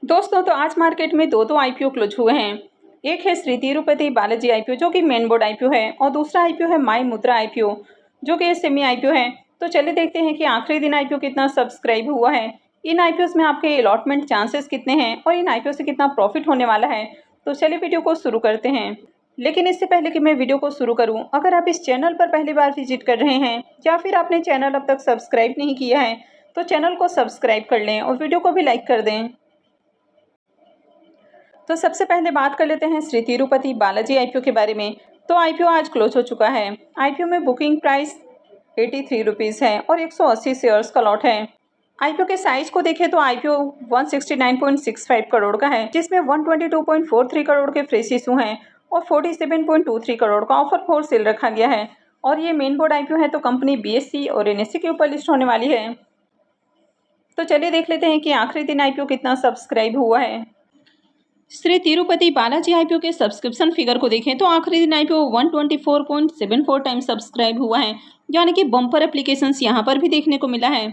दोस्तों तो आज मार्केट में दो आईपीओ क्लोज हुए हैं। एक है श्री तिरुपति बालाजी आईपीओ जो कि मेन बोर्ड आईपीओ है और दूसरा आईपीओ है माई मुद्रा आईपीओ जो कि सेमी आईपीओ है। तो चलिए देखते हैं कि आखिरी दिन आईपीओ कितना सब्सक्राइब हुआ है, इन आईपीओ में आपके अलॉटमेंट चांसेस कितने हैं और इन आईपीओ से कितना प्रॉफिट होने वाला है। तो चलिए वीडियो को शुरू करते हैं। लेकिन इससे पहले कि मैं वीडियो को शुरू करूं, अगर आप इस चैनल पर पहली बार विजिट कर रहे हैं या फिर आपने चैनल अब तक सब्सक्राइब नहीं किया है तो चैनल को सब्सक्राइब कर लें और वीडियो को भी लाइक कर दें। तो सबसे पहले बात कर लेते हैं श्री तिरुपति बालाजी आईपीओ के बारे में। तो आईपीओ आज क्लोज हो चुका है। आईपीओ में बुकिंग प्राइस 83 रुपीज़ है और 180 शेयर्स का लॉट है। आईपीओ के साइज को देखें तो आईपीओ 169.65 करोड़ का है, जिसमें 122.43 करोड़ के फ्रेश इशू हैं और 47.23 करोड़ का ऑफर फॉर सेल रखा गया है। और ये मेन बोर्ड आईपीओ है तो कंपनी बीएसई और एनएसई के ऊपर लिस्ट होने वाली है। तो चलिए देख लेते हैं कि आखिरी दिन आईपीओ कितना सब्सक्राइब हुआ है। श्री तिरुपति बालाजी आईपीओ के सब्सक्रिप्शन फिगर को देखें तो आखिरी दिन आईपीओ 124.74 टाइम सब्सक्राइब हुआ है, यानी कि बम्पर एप्लीकेशंस यहाँ पर भी देखने को मिला है।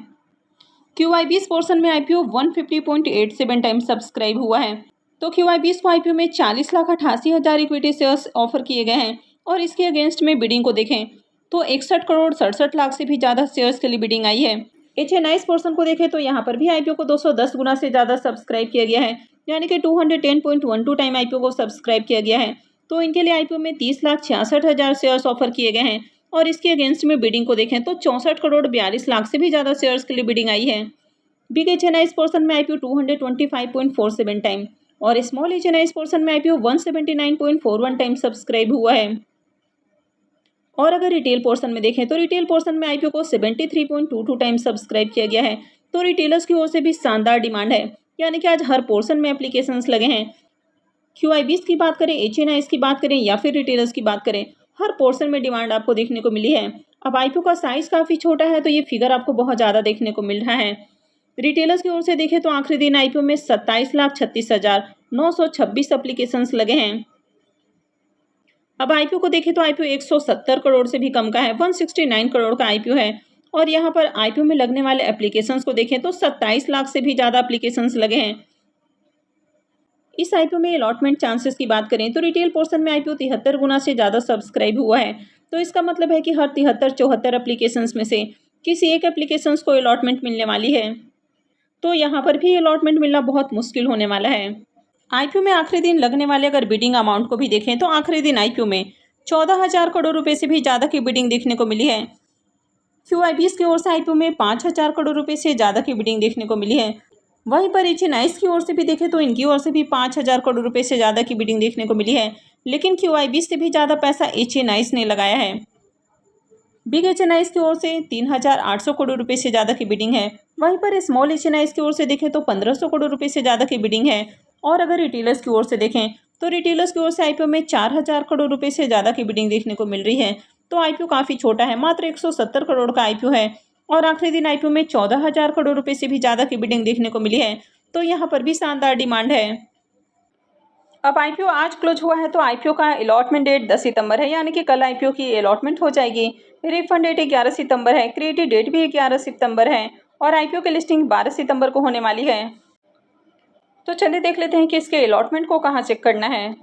QI20 पोर्शन में आईपीओ 150.87 टाइम सब्सक्राइब हुआ है। तो QI20 को आईपीओ में 40,88,000 इक्विटी शेयर्स ऑफर किए गए हैं और इसके अगेंस्ट में बिडिंग को देखें तो 61 करोड़ 67 लाख से भी ज़्यादा शेयर्स के लिए बिडिंग आई है। HNI पोर्शन को देखें तो यहाँ पर भी आईपीओ को 210 गुना से ज़्यादा सब्सक्राइब किया गया है, यानी कि 210.12 टाइम आईपीओ को सब्सक्राइब किया गया है। तो इनके लिए आईपीओ में 30,66,000 शेयर्स ऑफर किए गए हैं और इसके अगेंस्ट में बिडिंग को देखें तो 64 करोड़ 42 लाख से भी ज़्यादा शेयर्स के लिए बिडिंग आई है। बिग HNI पोर्शन में आईपीओ 225.47 टाइम और स्मॉल HNI पोर्शन में आईपीओ 179.41 टाइम सब्सक्राइब हुआ है। और अगर रिटेल पोर्शन में देखें तो रिटेल पोर्शन में आईपीओ को 73.22 टाइम सब्सक्राइब किया गया है। तो रिटेलर्स की ओर से भी शानदार डिमांड है, यानी कि आज हर पोर्शन में एप्लीकेशंस लगे हैं। QI20 की बात करें, HNI की बात करें या फिर रिटेलर्स की बात करें, हर पोर्शन में डिमांड आपको देखने को मिली है। अब आईपीओ का साइज काफ़ी छोटा है तो ये फिगर आपको बहुत ज़्यादा देखने को मिल रहा है। रिटेलर्स की ओर से देखें तो आखिरी दिन आईपीओ में 27,36,926 एप्लीकेशंस लगे हैं। अब आईपीओ को देखें तो आईपीओ 170 करोड़ से भी कम का है, 169 करोड़ का आईपीओ है। और यहाँ पर आईपीओ में लगने वाले एप्लीकेशंस को देखें तो 27 लाख से भी ज़्यादा एप्लीकेशंस लगे हैं। इस आईपीओ में अलॉटमेंट चांसेस की बात करें तो रिटेल पोर्शन में आईपीओ 73 गुना से ज़्यादा सब्सक्राइब हुआ है। तो इसका मतलब है कि हर 73-74 एप्लीकेशंस में से किसी एक एप्लीकेशंस को अलॉटमेंट मिलने वाली है। तो यहाँ पर भी अलॉटमेंट मिलना बहुत मुश्किल होने वाला है। आईपीओ में आखिरी दिन लगने वाले अगर बिडिंग अमाउंट को भी देखें तो आखिरी दिन आईपीओ में 14,000 करोड़ रुपए से भी ज़्यादा की बिडिंग देखने को मिली है। QI20 की ओर से आईपीओ में 5,000 करोड़ रुपए से ज़्यादा की बिडिंग देखने को मिली है। वहीं पर HNI की ओर से भी देखें तो इनकी ओर से भी 5,000 करोड़ रुपए से ज़्यादा की बिडिंग देखने को मिली है, लेकिन QI20 से भी ज़्यादा पैसा HNI ने लगाया है। बिग HNI की ओर से 3,800 करोड़ रुपए से ज़्यादा की बिडिंग है। वहीं पर स्मॉल HNI की ओर से देखें तो 1,500 करोड़ रुपए से ज़्यादा की बिडिंग है। और अगर रिटेलर्स की ओर से देखें तो रिटेलर्स की ओर से आईपीओ में 4,000 करोड़ रुपए से ज़्यादा की बिडिंग देखने को मिल रही है। तो आईपीओ काफ़ी छोटा है, मात्र 170 करोड़ का आईपीओ है और आखिरी दिन आईपीओ में 14,000 करोड़ रुपए से भी ज़्यादा की बिडिंग देखने को मिली है। तो यहाँ पर भी शानदार डिमांड है। अब आईपीओ आज क्लोज हुआ है तो आईपीओ का अलॉटमेंट डेट 10 सितंबर है, यानी कि कल आईपीओ की अलॉटमेंट हो जाएगी। रिफंड डेट 11 सितंबर है, क्रिएटिव डेट भी 11 सितंबर है और आईपीओ की लिस्टिंग 12 सितंबर को होने वाली है। तो चलिए देख लेते हैं कि इसके अलॉटमेंट को कहाँ चेक करना है।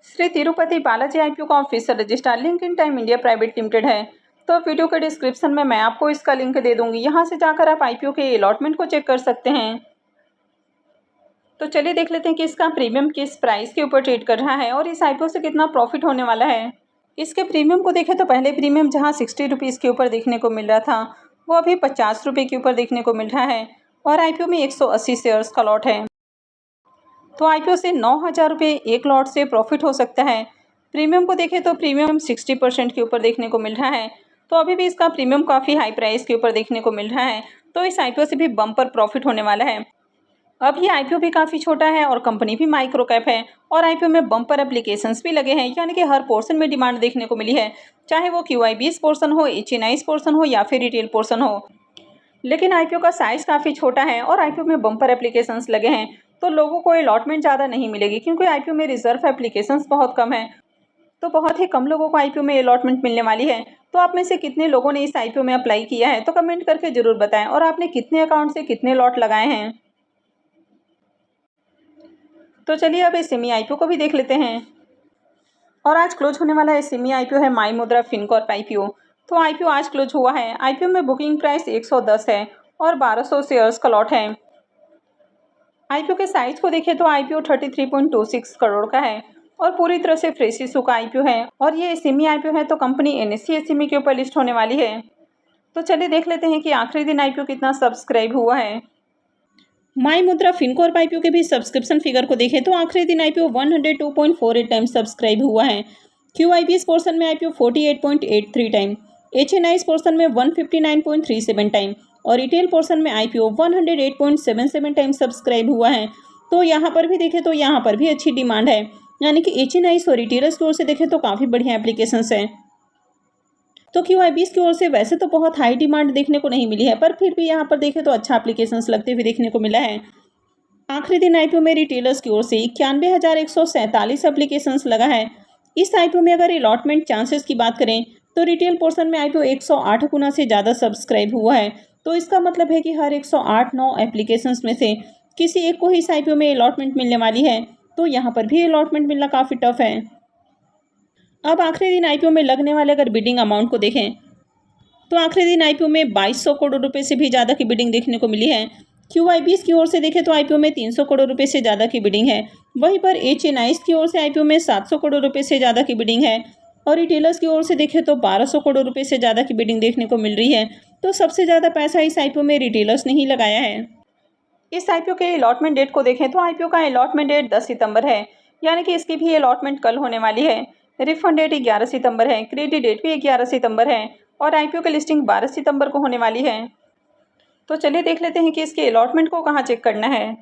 श्री तिरुपति बालाजी आईपीओ का official registrar link in time India private limited है। तो वीडियो के डिस्क्रिप्शन में मैं आपको इसका लिंक दे दूंगी, यहाँ से जाकर आप आईपीओ के अलॉटमेंट को चेक कर सकते हैं। तो चलिए देख लेते हैं कि इसका प्रीमियम किस प्राइस के ऊपर ट्रेड कर रहा है और इस आईपीओ से कितना प्रॉफिट होने वाला है। इसके प्रीमियम को देखें तो पहले प्रीमियम जहां 60 रुपीज़ के ऊपर देखने को मिल रहा था वो अभी 50 रुपये के ऊपर देखने को मिल रहा है और आईपीओ में 180 शेयर्स का लॉट है। तो आईपीओ से 9,000 रुपये एक लॉट से प्रॉफिट हो सकता है। प्रीमियम को देखें तो प्रीमियम 60% के ऊपर देखने को मिल रहा है। तो अभी भी इसका प्रीमियम काफ़ी हाई प्राइस के ऊपर देखने को मिल रहा है। तो इस आईपीओ से भी बम्पर प्रॉफिट होने वाला है। अब ये आईपीओ भी काफ़ी छोटा है और कंपनी भी माइक्रो कैप है और आईपीओ में बम्पर एप्लीकेशंस भी लगे हैं, यानी कि हर पोर्शन में डिमांड देखने को मिली है, चाहे वो QI20 पोर्शन हो, HNI पोर्शन हो या फिर रिटेल पोर्शन हो। लेकिन आईपीओ का साइज़ काफ़ी छोटा है और आईपीओ में बम्पर एप्लीकेशंस लगे हैं, तो लोगों को अलॉटमेंट ज़्यादा नहीं मिलेगी क्योंकि आईपीओ में रिजर्व एप्लीकेशंस बहुत कम है। तो बहुत ही कम लोगों को आईपीओ में अलॉटमेंट मिलने वाली है। तो आप में से कितने लोगों ने इस आईपीओ में अप्लाई किया है तो कमेंट करके ज़रूर बताएं और आपने कितने अकाउंट से कितने लॉट लगाए हैं। तो चलिए अब एसएमई आईपीओ को भी देख लेते हैं। और आज क्लोज होने वाला एसएमई आईपीओ है माई मुद्रा फिनकॉर्प आईपीओ। तो आईपीओ आज क्लोज हुआ है। आईपीओ में बुकिंग प्राइस 110 है और 1200 शेयर्स का लॉट है। आईपीओ के साइज को देखें तो आईपीओ 33.26 करोड़ का है और पूरी तरह से फ्रेश इशू का आईपीओ है। और ये एसएमई आईपीओ है तो कंपनी एनएससी एसएमई के ऊपर लिस्ट होने वाली है। तो चलिए देख लेते हैं कि आखिरी दिन आईपीओ कितना सब्सक्राइब हुआ है। माई मुद्रा फिनकॉर्प आईपीओ के भी सब्सक्रिप्शन फिगर को देखें तो आखिरी दिन आईपीओ 102.48 टाइम सब्सक्राइब हुआ है। क्यूआईबीएस पोर्शन में आईपीओ 48.83 टाइम, एचएनआईएस पोर्शन में 159.37 टाइम और रिटेल पोर्शन में आईपीओ 108.77 टाइम सब्सक्राइब हुआ है। तो यहाँ पर भी देखें तो यहाँ पर भी अच्छी डिमांड है, यानी कि एचएनआईएस और रिटेलर्स की ओर से देखें तो काफ़ी बढ़िया एप्लीकेशंस हैं। तो क्यूआईबीएस की ओर से वैसे तो बहुत हाई डिमांड देखने को नहीं मिली है, पर फिर भी यहाँ पर देखें तो अच्छा एप्लीकेशंस लगते हुए देखने को मिला है। आखिरी दिन आईपीओ में रिटेलर्स की ओर से 91,147 एप्लीकेशंस लगा है। इस आईपीओ में अगर अलॉटमेंट चांसेस की बात करें तो रिटेल पोर्शन में आईपीओ 108 गुना से ज़्यादा सब्सक्राइब हुआ है। तो इसका मतलब है कि हर 108-9 एप्लीकेशंस में से किसी एक को ही इस आईपीओ में अलॉटमेंट मिलने वाली है। तो यहाँ पर भी अलॉटमेंट मिलना काफ़ी टफ है। अब आखिरी दिन आईपीओ में लगने वाले अगर बिडिंग अमाउंट को देखें तो आखिरी दिन आईपीओ में 2200 करोड़ रुपए से भी ज़्यादा की बिडिंग देखने को मिली है। क्यूआईबीएस की ओर से देखें तो आईपीओ में 300 करोड़ रुपए से ज़्यादा की बिडिंग है। वहीं पर एचएनआईएस की ओर से आईपीओ में 700 करोड़ रुपए से ज़्यादा की बिडिंग है और रिटेलर्स की ओर से देखें तो 1200 करोड़ रुपए से ज़्यादा की बिडिंग देखने को मिल रही है। तो सबसे ज़्यादा पैसा इस आईपीओ में रिटेलर्स ने ही लगाया है। इस आईपीओ के अलॉटमेंट डेट को देखें तो आईपीओ का अलॉटमेंट डेट 10 सितंबर है, यानी कि इसकी भी अलॉटमेंट कल होने वाली है। रिफंड डेट 11 सितंबर है, क्रेडिट डेट भी 11 सितंबर है और आईपीओ की लिस्टिंग 12 सितंबर को होने वाली है। तो चलिए देख लेते हैं कि इसके अलॉटमेंट को कहाँ चेक करना है।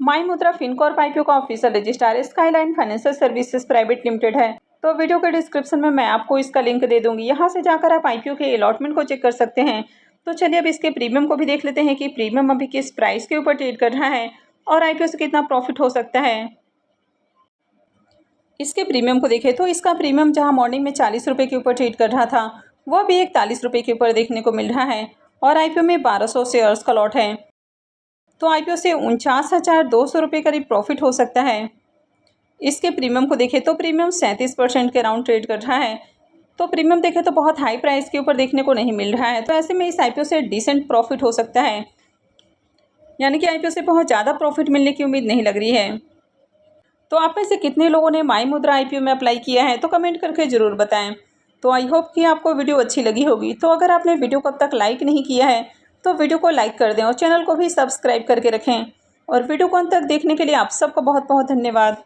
माई मुद्रा फिनकॉर्प आईपीओ का official registrar skyline financial services private limited है। तो वीडियो के डिस्क्रिप्शन में मैं आपको इसका लिंक दे दूंगी, यहाँ से जाकर आप आईपीओ के अलॉटमेंट को चेक कर सकते हैं। तो चलिए अब इसके प्रीमियम को भी देख लेते हैं कि प्रीमियम अभी किस प्राइस के ऊपर ट्रेड कर रहा है और आईपीओ से कितना प्रॉफिट हो सकता है। इसके प्रीमियम को देखें तो इसका प्रीमियम जहां मॉर्निंग में 40 रुपये के ऊपर ट्रेड कर रहा था वह भी 41 रुपये के ऊपर देखने को मिल रहा है और आईपीओ में 1200 शेयर्स का लॉट है। तो आईपीओ से 49,200 रुपये करीब प्रॉफिट हो सकता है। इसके प्रीमियम को देखें तो प्रीमियम 37% के अराउंड ट्रेड कर रहा है। तो प्रीमियम देखें तो बहुत हाई प्राइस के ऊपर देखने को नहीं मिल रहा है। तो ऐसे में इस आईपीओ से डिसेंट प्रॉफिट हो सकता है, यानी कि आईपीओ से बहुत ज़्यादा प्रॉफिट मिलने की उम्मीद नहीं लग रही है। तो आप में से कितने लोगों ने माई मुद्रा आईपीओ में अप्लाई किया है तो कमेंट करके ज़रूर बताएं। तो आई होप कि आपको वीडियो अच्छी लगी होगी। तो अगर आपने वीडियो को अब तक लाइक नहीं किया है तो वीडियो को लाइक कर दें और चैनल को भी सब्सक्राइब करके रखें। और वीडियो को अंत तक देखने के लिए आप सबका बहुत बहुत धन्यवाद।